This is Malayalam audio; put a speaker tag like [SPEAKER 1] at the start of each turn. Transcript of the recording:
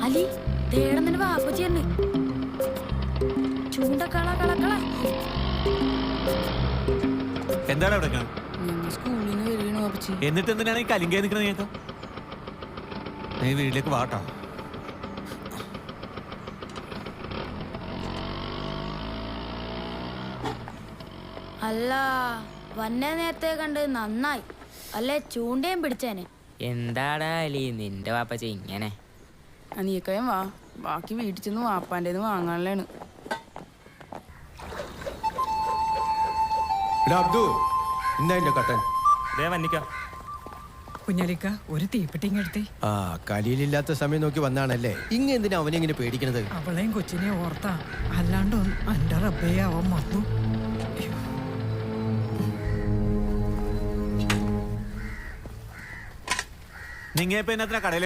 [SPEAKER 1] അലി തേടന്നിന് വാപ്പച്ചിയുണ്ട്. ചൂണ്ടക്കള കളക്കള.
[SPEAKER 2] എന്താണ് അവിടെ
[SPEAKER 1] സ്കൂളിൽ നിന്ന് വരികയാണ് വാപ്പച്ചി.
[SPEAKER 2] എന്നിട്ട് എന്തിനാണ് ഈ കലിങ്കേ നിൽക്കുന്നത്? കേട്ടോ നീ വീട്ടിലേക്ക് വാട്ടോ.
[SPEAKER 1] അല്ല വന്നെ നേരത്തെ കണ്ട് നന്നായി. അല്ലേ ചൂണ്ടയും പിടിച്ചേനെ.
[SPEAKER 3] എന്താടാ അലി നിന്റെ വാപ്പച്ചി ഇങ്ങനെ?
[SPEAKER 4] അനിയക്കയും വാ, ബാക്കി വീട്ടിൽ ചെന്ന് വാപ്പാൻ്റെ വാങ്ങാനുള്ളതാണ്.
[SPEAKER 5] കുഞ്ഞാലിക്ക ഒരു തീപ്പെട്ടിങ് എടുത്തേ.
[SPEAKER 6] ആ കലിയിലില്ലാത്ത സമയം നോക്കി വന്നാണല്ലേ. എന്തിനാ അവനെങ്ങനെ പേടിക്കണത്?
[SPEAKER 5] അവളെയും കൊച്ചിനെ ഓർത്താ, അല്ലാണ്ട് എന്റെ റബ്ബേ അവൻ വന്നു.
[SPEAKER 2] നിങ്ങ ഇപ്പൊ കടയിൽ